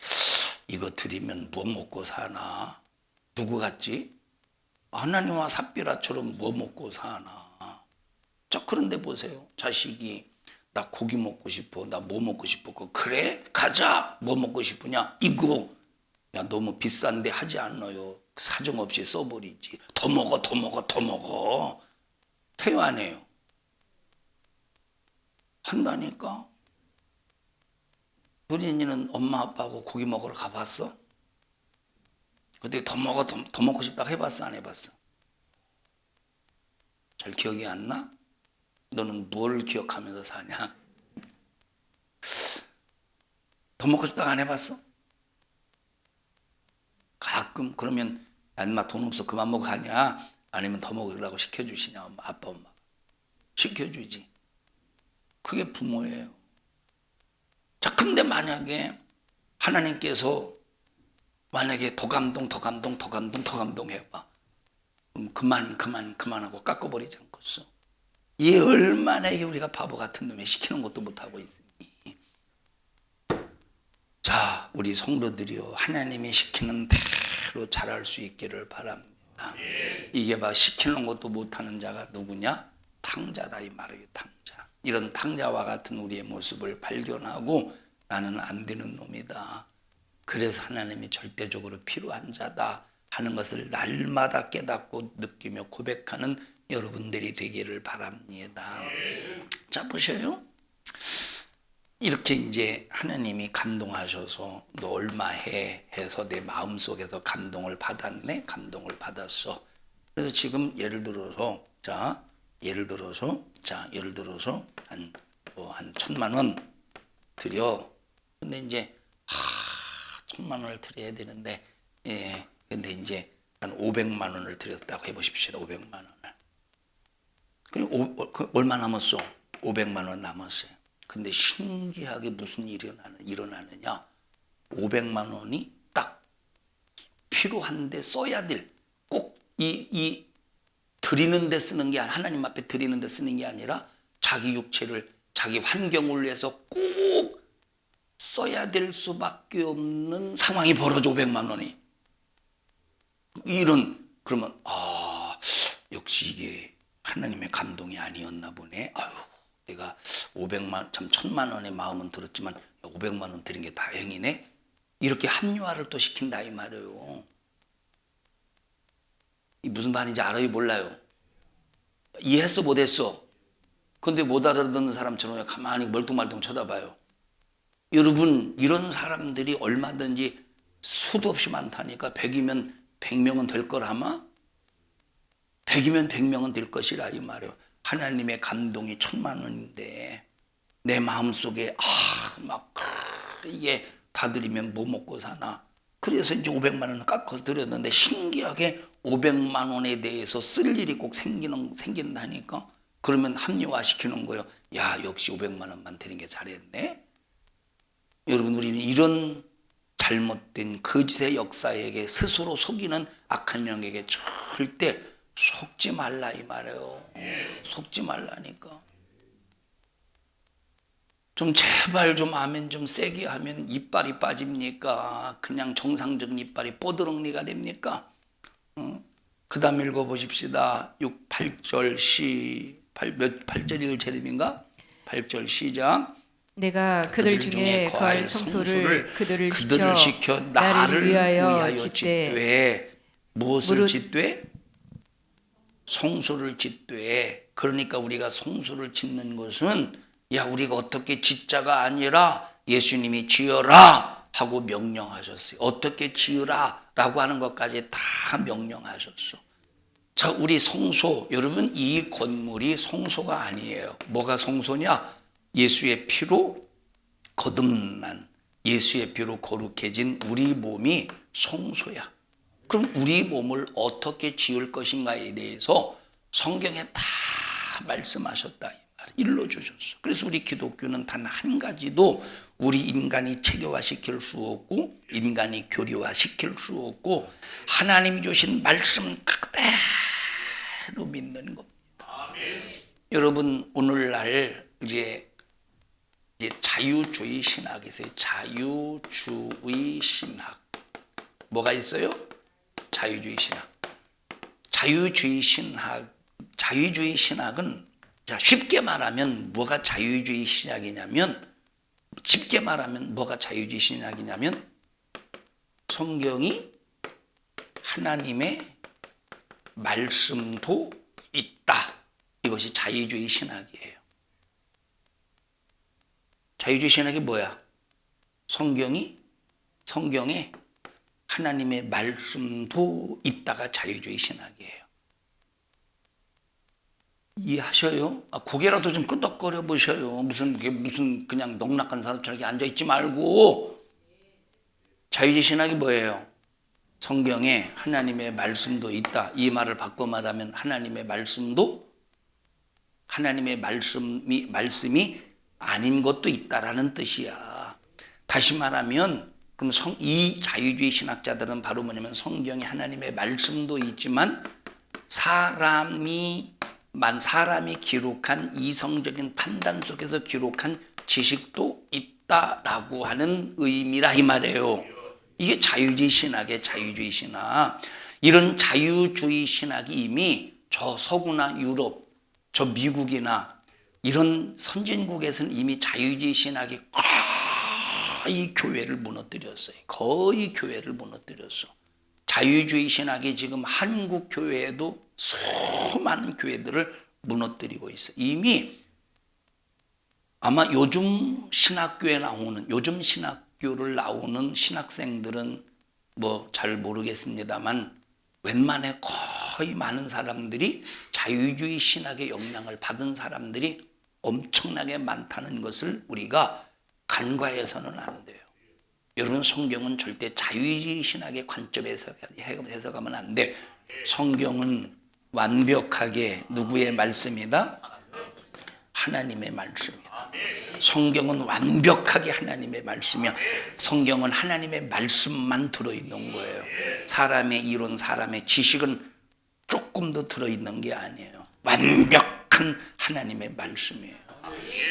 이거 드리면 뭐 먹고 사나? 누구 같지? 하나님과 삽비라처럼 뭐 먹고 사나? 자, 그런데 보세요. 자식이 나 고기 먹고 싶어. 나 뭐 먹고 싶어. 그래? 가자. 뭐 먹고 싶으냐? 이거. 야, 너무 비싼데 하지 않아요. 사정없이 써버리지. 더 먹어. 해요, 안 해요? 한다니까. 도린이는 엄마 아빠하고 고기 먹으러 가봤어? 근데 더 먹고 싶다고 해봤어, 안 해봤어? 잘 기억이 안 나? 너는 뭘 기억하면서 사냐? 더 먹고 싶다고 안 해봤어? 가끔 그러면 엄마 돈 없어 그만 먹어 하냐? 아니면 더 먹으라고 시켜주시냐? 아빠 엄마 시켜주지. 그게 부모예요. 자, 근데 만약에 하나님께서 만약에 더 감동 해봐. 그만하고 깎아버리지 않겠어. 이 얼마나 이게 우리가 바보 같은 놈이 시키는 것도 못하고 있으니. 자, 우리 성도들이요, 하나님이 시키는 대로 잘할 수 있기를 바랍니다. 이게 시키는 것도 못하는 자가 누구냐? 탕자다 이 말이에요. 탕자. 이런 탕자와 같은 우리의 모습을 발견하고 나는 안 되는 놈이다. 그래서 하나님이 절대적으로 필요한 자다 하는 것을 날마다 깨닫고 느끼며 고백하는 여러분들이 되기를 바랍니다. 자, 보셔요. 이렇게 이제 하나님이 감동하셔서 너 얼마 해 해서 내 마음속에서 감동을 받았네. 감동을 받았어. 그래서 지금 예를 들어서 한 1,000만 원 드려. 근데 이제 1,000만 원을 드려야 되는데 근데 이제 한 500만 원을 드렸다고 해보십시오. 500만 원을. 그리고 얼마 남았어? 500만 원 남았어요. 근데 신기하게 무슨 일이 일어나느냐? 500만 원이 딱 필요한데 써야 될, 꼭 이 드리는 데 쓰는 게 하나님 앞에 드리는 데 쓰는 게 아니라 자기 육체를 자기 환경을 위해서 꼭 써야 될 수밖에 없는 상황이 벌어져. 500만 원이. 그러면 역시 이게 하나님의 감동이 아니었나 보네. 내가 1,000만 원의 마음은 들었지만 500만 원 드린 게 다행이네. 이렇게 합리화를 또 시킨다 이 말이에요. 이 무슨 말인지 알아요, 몰라요? 이해했어, 못했어? 근데 못 알아듣는 사람처럼 가만히 멀뚱멀뚱 쳐다봐요. 여러분, 이런 사람들이 얼마든지 수도 없이 많다니까. 100이면 100명은 될 걸 아마? 100이면 100명은 될 것이라 이 말이에요. 하나님의 감동이 1,000만 원인데 내 마음속에 이게 다 드리면 뭐 먹고 사나. 그래서 이제 500만 원을 깎아서 드렸는데 신기하게 500만 원에 대해서 쓸 일이 꼭 생긴다니까. 그러면 합리화시키는 거예요. 야, 역시 500만 원만 드린 게 잘했네. 여러분, 우리는 이런 잘못된 거짓의 역사에게 스스로 속이는 악한 영에게 절대 속지 말라 이 말이에요. 속지 말라니까. 좀 제발 좀 아멘 좀 세게 하면 이빨이 빠집니까? 그냥 정상적인 이빨이 뽀드렁니가 됩니까? 그 다음 읽어보십시다. 8절 8절 1절임인가? 8절 시작. 내가 그들 중에 거할 성소를 그들을 시켜 나를 위하여 짓되. 무엇을 짓되? 성소를 짓되. 그러니까 우리가 성소를 짓는 것은 우리가 어떻게 짓자가 아니라 예수님이 지어라 하고 명령하셨어요. 어떻게 지으라 라고 하는 것까지 다 명령하셨어. 자, 우리 성소, 여러분, 이 건물이 성소가 아니에요. 뭐가 성소냐? 예수의 피로 거듭난, 예수의 피로 거룩해진 우리 몸이 성소야. 그럼 우리 몸을 어떻게 지을 것인가에 대해서 성경에 다 말씀하셨다. 일러주셨어. 그래서 우리 기독교는 단 한 가지도 우리 인간이 체계화시킬 수 없고 인간이 교리화시킬 수 없고 하나님이 주신 말씀 그대로 믿는 겁니다. 여러분, 오늘날 이제 자유주의 신학이 있어요. 자유주의 신학. 뭐가 있어요? 자유주의 신학. 자유주의 신학은 쉽게 말하면 뭐가 자유주의 신학이냐면 성경이 하나님의 말씀도 있다. 이것이 자유주의 신학이에요. 자유주의 신학이 뭐야? 성경에 하나님의 말씀도 있다가 자유주의 신학이에요. 이해하셔요? 고개라도 좀 끄덕거려 보셔요. 무슨 그냥 넉넉한 사람처럼 앉아 있지 말고. 자유주의 신학이 뭐예요? 성경에 하나님의 말씀도 있다. 이 말을 바꿔 말하면 하나님의 말씀이 아닌 것도 있다라는 뜻이야. 다시 말하면 그럼 이 자유주의 신학자들은 바로 뭐냐면 성경에 하나님의 말씀도 있지만 사람이 기록한 이성적인 판단 속에서 기록한 지식도 있다라고 하는 의미라 이 말이에요. 이게 자유주의 신학의 자유주의 신학. 이런 자유주의 신학이 이미 저 서구나 유럽, 저 미국이나 이런 선진국에서는 이미 자유주의 신학이 거의 교회를 무너뜨렸어요. 자유주의 신학이 지금 한국 교회에도 수많은 교회들을 무너뜨리고 있어요. 이미 아마 요즘 신학교를 나오는 신학생들은 뭐 잘 모르겠습니다만 웬만해 거의 많은 사람들이 자유주의 신학의 영향을 받은 사람들이 엄청나게 많다는 것을 우리가 간과해서는 안 돼요. 여러분, 성경은 절대 자유주의 신학의 관점에서 해석하면 안 돼. 성경은 완벽하게 누구의 말씀이다? 하나님의 말씀이다. 성경은 완벽하게 하나님의 말씀이야. 성경은 하나님의 말씀만 들어있는 거예요. 사람의 이론, 사람의 지식은 조금 더 들어있는 게 아니에요. 완벽한 하나님의 말씀이에요.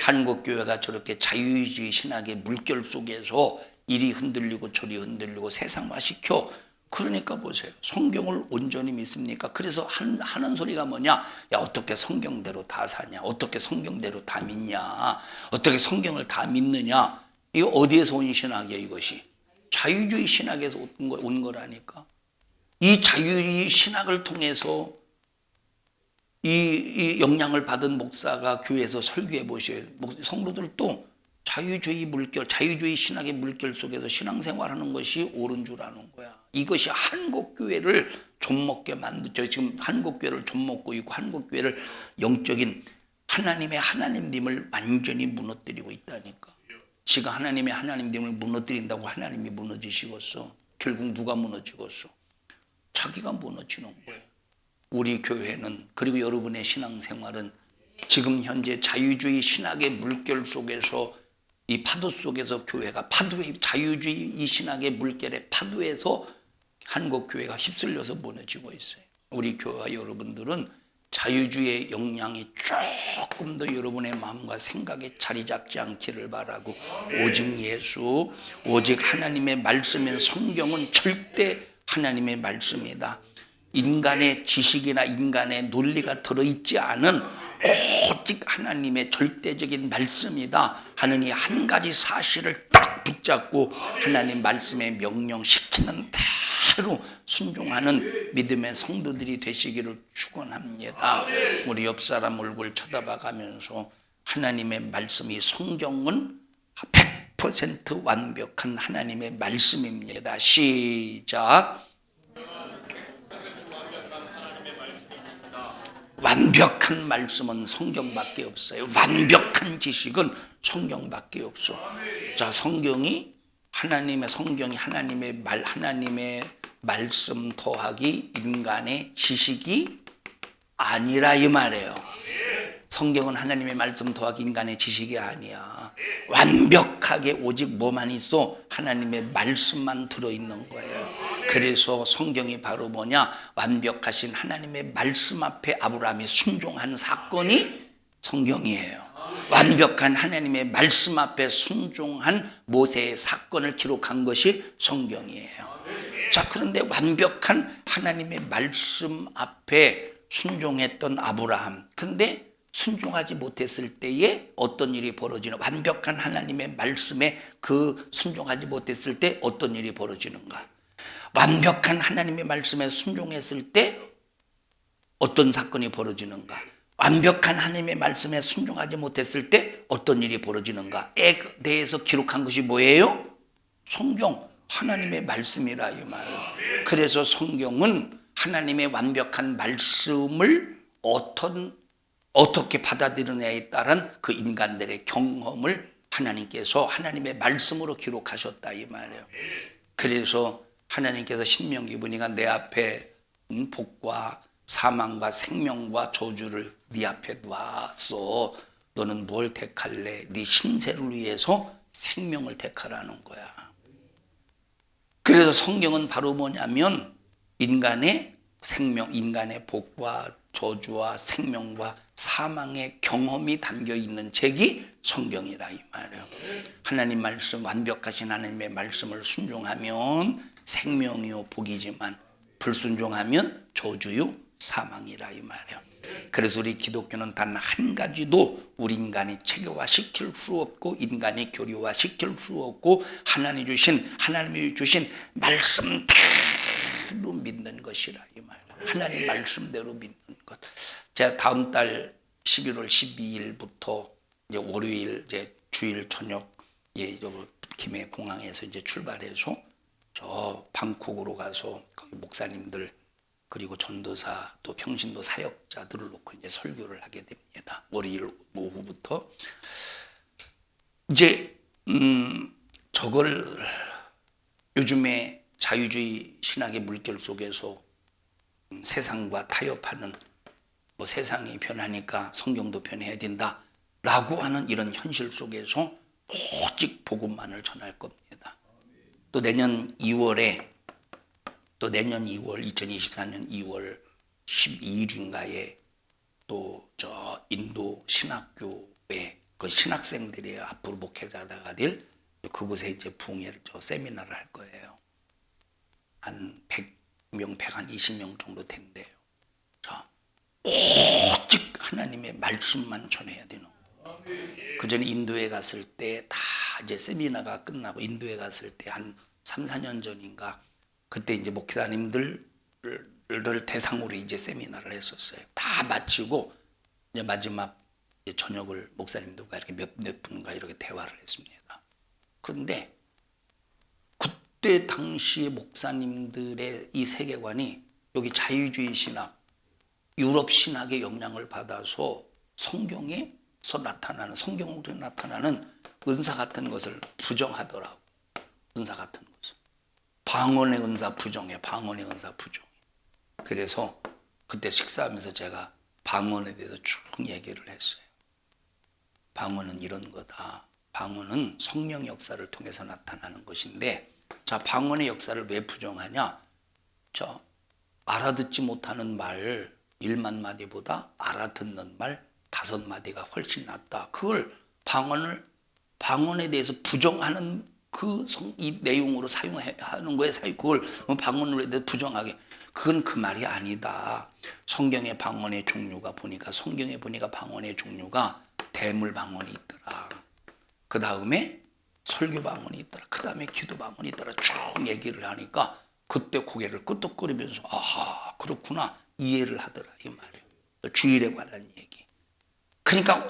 한국교회가 저렇게 자유주의 신학의 물결 속에서 이리 흔들리고 저리 흔들리고 세상화시켜. 그러니까 보세요. 성경을 온전히 믿습니까? 그래서 하는 소리가 뭐냐? 야, 어떻게 성경대로 다 사냐? 어떻게 성경대로 다 믿냐? 어떻게 성경을 다 믿느냐? 이거 어디에서 온 신학이야, 이것이? 자유주의 신학에서 온 거라니까. 이 자유주의 신학을 통해서 이 영향을 받은 목사가 교회에서 설교해 보셔요. 성도들도 자유주의 신학의 물결 속에서 신앙생활하는 것이 옳은 줄 아는 거야. 이것이 한국교회를 좀먹게 만들죠. 지금 한국교회를 좀먹고 있고 한국교회를 영적인 하나님의 하나님됨을 완전히 무너뜨리고 있다니까. 지가 하나님의 하나님됨을 무너뜨린다고 하나님이 무너지시겠어? 결국 누가 무너지겠어? 자기가 무너지는 거예요. 우리 교회는, 그리고 여러분의 신앙생활은 지금 현재 자유주의 신학의 물결 속에서, 이 파도 속에서 교회가 자유주의 신학의 물결의 파도에서 한국교회가 휩쓸려서 무너지고 있어요. 우리 교회와 여러분들은 자유주의의 영향이 조금 더 여러분의 마음과 생각에 자리 잡지 않기를 바라고, 오직 예수, 오직 하나님의 말씀인 성경은 절대 하나님의 말씀이다. 인간의 지식이나 인간의 논리가 들어있지 않은 오직 하나님의 절대적인 말씀이다 하는 이 한 가지 사실을 딱 붙잡고 하나님 말씀에 명령시키는 대로 순종하는 믿음의 성도들이 되시기를 축원합니다. 우리 옆 사람 얼굴 쳐다봐 가면서 하나님의 말씀이, 성경은 100% 완벽한 하나님의 말씀입니다. 시작. 완벽한 말씀은 성경밖에 없어요. 완벽한 지식은 성경밖에 없어. 자, 성경이 하나님의 말씀 더하기 인간의 지식이 아니라 이 말이에요. 성경은 하나님의 말씀 더하기 인간의 지식이 아니야. 완벽하게 오직 뭐만 있어? 하나님의 말씀만 들어있는 거예요. 그래서 성경이 바로 뭐냐? 완벽하신 하나님의 말씀 앞에 아브라함이 순종한 사건이 성경이에요. 완벽한 하나님의 말씀 앞에 순종한 모세의 사건을 기록한 것이 성경이에요. 자, 그런데 완벽한 하나님의 말씀 앞에 순종했던 아브라함, 근데 순종하지 못했을 때에 어떤 일이 벌어지는, 완벽한 하나님의 말씀에 그 순종하지 못했을 때 어떤 일이 벌어지는가? 완벽한 하나님의 말씀에 순종했을 때 어떤 사건이 벌어지는가? 완벽한 하나님의 말씀에 순종하지 못했을 때 어떤 일이 벌어지는가에 대해서 기록한 것이 뭐예요? 성경, 하나님의 말씀이라 이 말이에요. 그래서 성경은 하나님의 완벽한 말씀을 어떻게 받아들이느냐에 따른 그 인간들의 경험을 하나님께서 하나님의 말씀으로 기록하셨다 이 말이에요. 그래서 하나님께서 신명기 보니까 내 앞에 복과 사망과 생명과 저주를 네 앞에 놨어. 너는 뭘 택할래? 네 신세를 위해서 생명을 택하라는 거야. 그래서 성경은 바로 뭐냐면 인간의 생명, 인간의 복과 저주와 생명과 사망의 경험이 담겨 있는 책이 성경이라 이 말이에요. 하나님 말씀, 완벽하신 하나님의 말씀을 순종하면 생명이요 복이지만 불순종하면 저주요 사망이라 이 말이에요. 그래서 우리 기독교는 단 한 가지도 우리 인간이 체계화시킬 수 없고 인간이 교류화시킬 수 없고 하나님이 주신 말씀대로 믿는 것이라 이 말이에요. 하나님 말씀대로 믿는 것. 제가 다음 달 11월 12일부터 이제 월요일 이제 주일 저녁 김해 공항에서 이제 출발해서 저 방콕으로 가서 거기 목사님들 그리고 전도사 또 평신도 사역자들을 놓고 이제 설교를 하게 됩니다. 월요일 오후부터 이제 저걸 요즘에 자유주의 신학의 물결 속에서 세상과 타협하는 뭐 세상이 변하니까 성경도 변해야 된다라고 하는 이런 현실 속에서 오직 복음만을 전할 겁니다. 또 내년 2월 2024년 2월 12일인가에 또 저 인도 신학교에 그 신학생들이 앞으로 목회자가 될 그곳에 이제 부흥회 세미나를 할 거예요. 한 100명, 120명 정도 된대요. 자, 오직 하나님의 말씀만 전해야 되는 거예요. 그 전에 인도에 갔을 때 다 이제 세미나가 끝나고 인도에 갔을 때 한 3, 4년 전인가 그때 이제 목회자님들을 대상으로 이제 세미나를 했었어요. 다 마치고 이제 마지막 이제 저녁을 목사님들과 이렇게 몇 분과 이렇게 대화를 했습니다. 그런데 그때 당시에 목사님들의 이 세계관이 여기 자유주의 신학, 유럽 신학의 영향을 받아서 성경에서 나타나는 성경으로 나타나는 은사 같은 것을 부정하더라고. 은사 같은 것을. 방언의 은사 부정해. 방언의 은사 부정해. 그래서 그때 식사하면서 제가 방언에 대해서 쭉 얘기를 했어요. 방언은 이런 거다. 방언은 성령 역사를 통해서 나타나는 것인데 자, 방언의 역사를 왜 부정하냐? 자, 알아듣지 못하는 말 1만 마디보다 알아듣는 말 5마디가 훨씬 낫다. 그걸 방언에 대해서 부정하는 이 내용으로 사용하는 거에 그걸 방언으로 대해서 부정하게. 그건 그 말이 아니다. 성경의 방언의 종류가 보니까 방언의 종류가 대물 방언이 있더라. 그 다음에 설교 방언이 있더라. 그 다음에 기도 방언이 있더라. 쭉 얘기를 하니까 그때 고개를 끄덕거리면서 아하 그렇구나 이해를 하더라 이 말이에요. 주일에 관한 얘기. 그러니까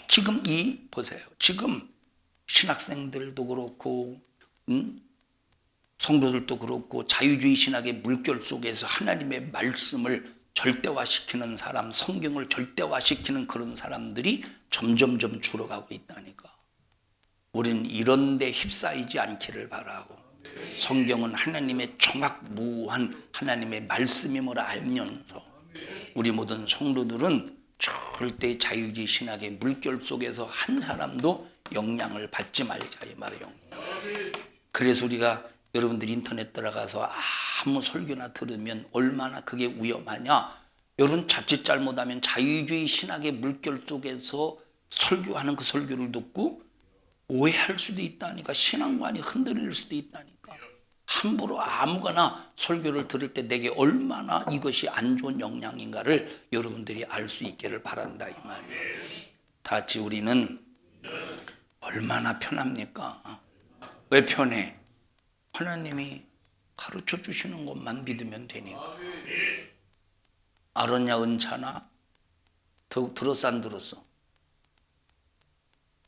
지금 보세요. 지금 신학생들도 그렇고 성도들도 그렇고 자유주의 신학의 물결 속에서 하나님의 말씀을 절대화시키는 사람, 성경을 절대화시키는 그런 사람들이 점점점 줄어가고 있다니까. 우리는 이런 데 휩싸이지 않기를 바라고 성경은 하나님의 정확무한 하나님의 말씀임을 알면서 우리 모든 성도들은 절대 자유주의 신학의 물결 속에서 한 사람도 영향을 받지 말자 이 말이에요. 그래서 우리가 여러분들 인터넷 들어가서 아무 설교나 들으면 얼마나 그게 위험하냐. 여러분 자칫 잘못하면 자유주의 신학의 물결 속에서 설교하는 그 설교를 듣고 오해할 수도 있다니까. 신앙관이 흔들릴 수도 있다니까. 함부로 아무거나 설교를 들을 때 내게 얼마나 이것이 안 좋은 영향인가를 여러분들이 알 수 있기를 바란다 이 말이에요. 다 같이 우리는 얼마나 편합니까? 왜 편해? 하나님이 가르쳐 주시는 것만 믿으면 되니까. 알았냐 은차나? 들었어 안 들었어?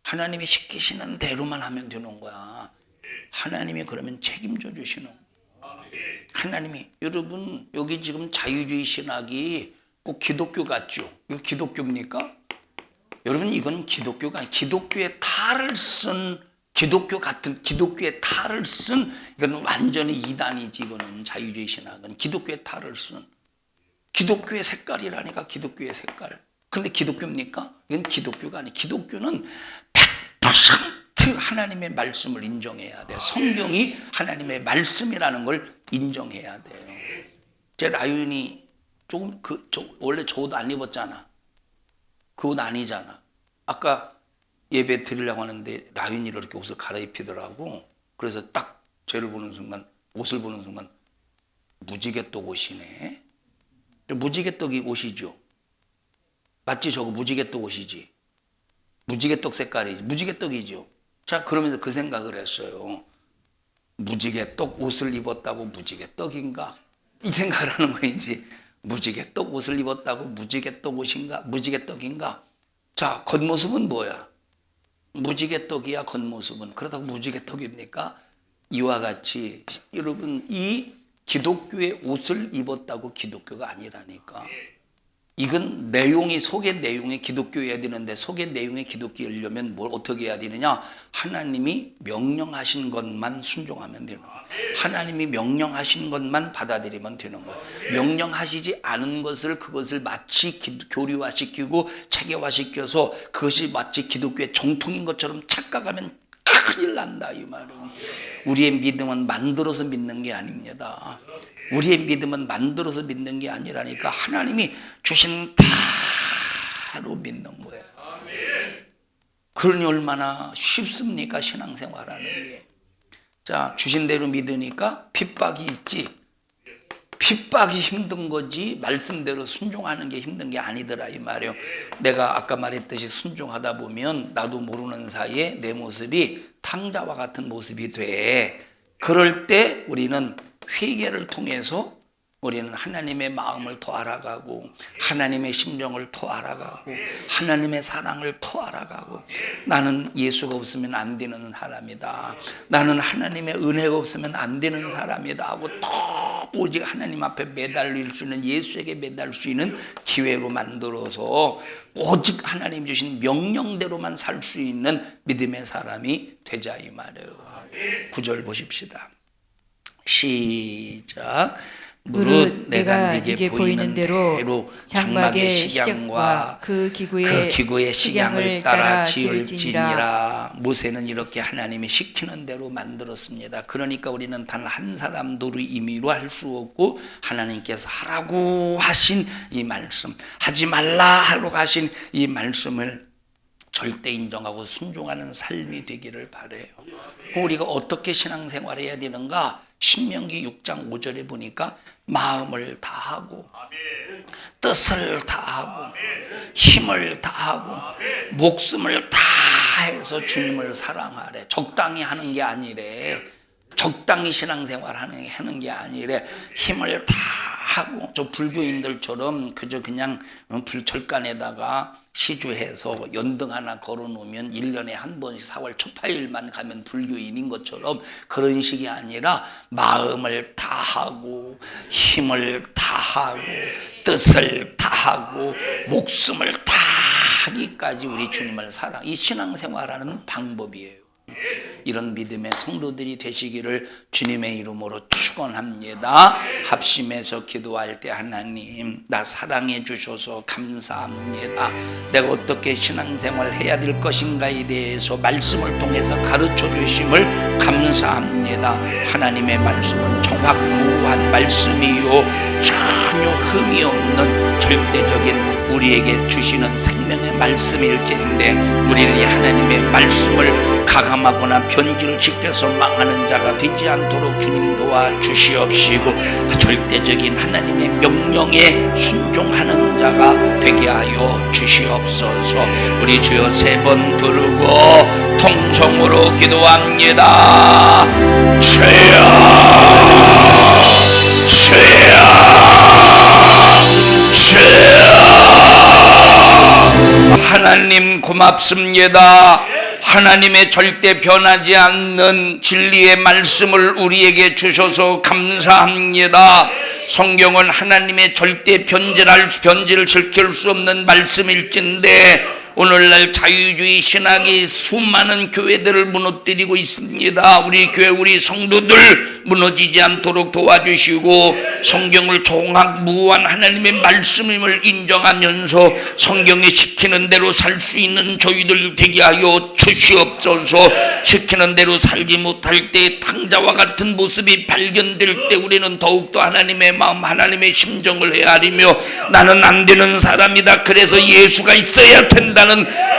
하나님이 시키시는 대로만 하면 되는 거야. 하나님이 그러면 책임져 주시는 거야. 하나님이 여러분 여기 지금 자유주의 신학이 꼭 기독교 같죠? 이거 기독교입니까? 여러분 이건 기독교가 아니에요. 기독교의 탈을 쓴 기독교의 탈을 쓴 이건 완전히 이단이지. 이거는 자유주의 신학은 기독교의 탈을 쓴 기독교의 색깔이라니까. 기독교의 색깔. 근데 기독교입니까? 이건 기독교가 아니에요. 기독교는 100% 하나님의 말씀을 인정해야 돼요. 성경이 하나님의 말씀이라는 걸 인정해야 돼요. 제 라윤이 조금 원래 저 옷 안 입었잖아. 그 옷 아니잖아. 아까 예배 드리려고 하는데 라윤이를 이렇게 옷을 갈아입히더라고. 그래서 딱 옷을 보는 순간 무지개떡 옷이네. 무지개떡이 옷이죠. 맞지? 저거 무지개떡 옷이지. 무지개떡 색깔이지. 무지개떡이죠. 자, 그러면서 그 생각을 했어요. 무지개떡 옷을 입었다고 무지개떡인가? 이 생각을 하는 거인지. 무지개떡 옷을 입었다고 무지개떡 옷인가? 무지개떡인가? 자, 겉모습은 뭐야? 무지개떡이야 겉모습은. 그렇다고 무지개떡입니까? 이와 같이 여러분, 이 기독교의 옷을 입었다고 기독교가 아니라니까. 이건 내용이, 속의 내용이 기독교여야 되는데, 속의 내용이 기독교이려면 뭘 어떻게 해야 되느냐? 하나님이 명령하신 것만 순종하면 되는 거야. 하나님이 명령하신 것만 받아들이면 되는 거야. 명령하시지 않은 것을, 그것을 마치 교리화시키고 체계화시켜서 그것이 마치 기독교의 정통인 것처럼 착각하면 큰일 난다 이 말은. 우리의 믿음은 만들어서 믿는 게 아닙니다. 우리의 믿음은 만들어서 믿는 게 아니라니까. 하나님이 주신 다로 믿는 거예요. 그러니 얼마나 쉽습니까? 신앙생활하는 게. 자, 주신 대로 믿으니까 핍박이 있지. 핍박이 힘든 거지 말씀대로 순종하는 게 힘든 게 아니더라 이 말이에요. 내가 아까 말했듯이 순종하다 보면 나도 모르는 사이에 내 모습이 탕자와 같은 모습이 돼. 그럴 때 우리는 회개를 통해서 우리는 하나님의 마음을 더 알아가고, 하나님의 심정을 더 알아가고, 하나님의 사랑을 더 알아가고, 나는 예수가 없으면 안 되는 사람이다, 나는 하나님의 은혜가 없으면 안 되는 사람이다 하고 더 오직 하나님 앞에 매달릴 수 있는, 예수에게 매달릴 수 있는 기회로 만들어서 오직 하나님 주신 명령대로만 살 수 있는 믿음의 사람이 되자 이 말이에요. 9절 보십시다. 시작. 무릇 내가 네게 보이는 대로 장막의 식양과 그 기구의 식양을 따라 지을지니라. 모세는 이렇게 하나님이 시키는 대로 만들었습니다. 그러니까 우리는 단 한 사람도 임의로 할 수 없고, 하나님께서 하라고 하신 이 말씀, 하지 말라 하라고 하신 이 말씀을 절대 인정하고 순종하는 삶이 되기를 바라요. 우리가 어떻게 신앙생활을 해야 되는가? 신명기 6장 5절에 보니까 마음을 다하고, 뜻을 다하고, 힘을 다하고, 목숨을 다해서 주님을 사랑하래. 적당히 하는 게 아니래. 적당히 신앙생활 하는 게 아니래. 힘을 다하고. 저 불교인들처럼 그저 그냥 절간에다가 시주해서 연등 하나 걸어놓으면 1년에 한 번씩 4월 초파일만 가면 불교인인 것처럼 그런 식이 아니라 마음을 다하고, 힘을 다하고, 뜻을 다하고, 목숨을 다하기까지 우리 주님을 사랑, 이 신앙생활하는 방법이에요. 이런 믿음의 성도들이 되시기를 주님의 이름으로 축원합니다. 합심해서 기도할 때 하나님, 나 사랑해 주셔서 감사합니다. 내가 어떻게 신앙생활을 해야 될 것인가에 대해서 말씀을 통해서 가르쳐 주심을 감사합니다. 하나님의 말씀은 정확무한 말씀이요, 전혀 흠이 없는 절대적인 우리에게 주시는 생명의 말씀일진데, 우리는 이 하나님의 말씀을 가감하거나 변질시켜서 망하는 자가 되지 않도록 주님 도와주시옵시고, 절대적인 하나님의 명령에 순종하는 자가 되게 하여 주시옵소서. 우리 주여 세 번 부르고 통성으로 기도합니다. 주여, 주여, 주여. 하나님 고맙습니다. 하나님의 절대 변하지 않는 진리의 말씀을 우리에게 주셔서 감사합니다. 성경은 하나님의 절대 변질을 지킬 수 없는 말씀일진데, 오늘날 자유주의 신학이 수많은 교회들을 무너뜨리고 있습니다. 우리 교회, 우리 성도들 무너지지 않도록 도와주시고, 성경을 정확무한 하나님의 말씀임을 인정하면서 성경이 시키는 대로 살 수 있는 저희들 되게 하여 주시옵소서. 시키는 대로 살지 못할 때 탕자와 같은 모습이 발견될 때 우리는 더욱더 하나님의 마음, 하나님의 심정을 헤아리며 나는 안 되는 사람이다, 그래서 예수가 있어야 된다는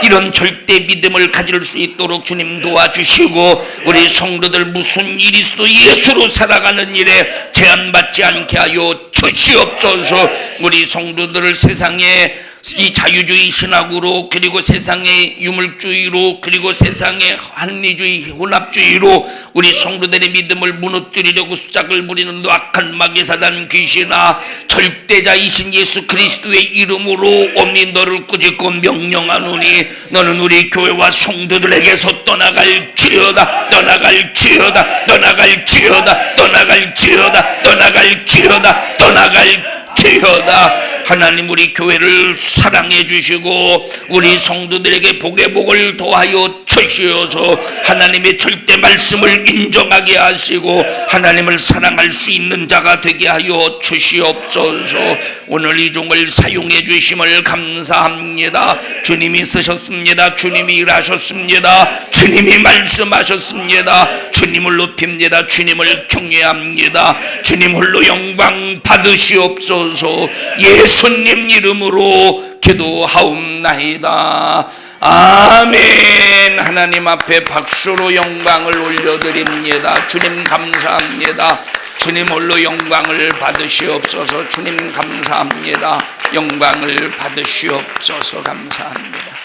이런 절대 믿음을 가질 수 있도록 주님 도와주시고, 우리 성도들 무슨 일이 있어도 예수로 살아가는 일에 제한받지 않게 하여 주시옵소서. 우리 성도들을 세상에 이 자유주의 신학으로, 그리고 세상의 유물주의로, 그리고 세상의 한리주의 혼합주의로 우리 성도들의 믿음을 무너뜨리려고 수작을 부리는 악한 마귀사단 귀신아, 절대자이신 예수 그리스도의 이름으로 엄히 너를 꾸짖고 명령하노니 너는 우리 교회와 성도들에게서 떠나갈지어다, 떠나갈지어다, 떠나갈지어다, 떠나갈지어다, 떠나갈지어다, 떠나갈지어다. 하나님 우리 교회를 사랑해 주시고 우리 성도들에게 복의 복을 더하여 주시어서 하나님의 절대 말씀을 인정하게 하시고 하나님을 사랑할 수 있는 자가 되게 하여 주시옵소서. 오늘 이 종을 사용해 주심을 감사합니다. 주님이 쓰셨습니다. 주님이 일하셨습니다. 주님이 말씀하셨습니다. 주님을 높입니다. 주님을 경외합니다. 주님 홀로 영광 받으시옵소서. 예수님 이름으로 기도하옵나이다. 아멘. 하나님 앞에 박수로 영광을 올려드립니다. 주님 감사합니다. 주님 홀로 영광을 받으시옵소서. 주님 감사합니다. 영광을 받으시옵소서. 감사합니다.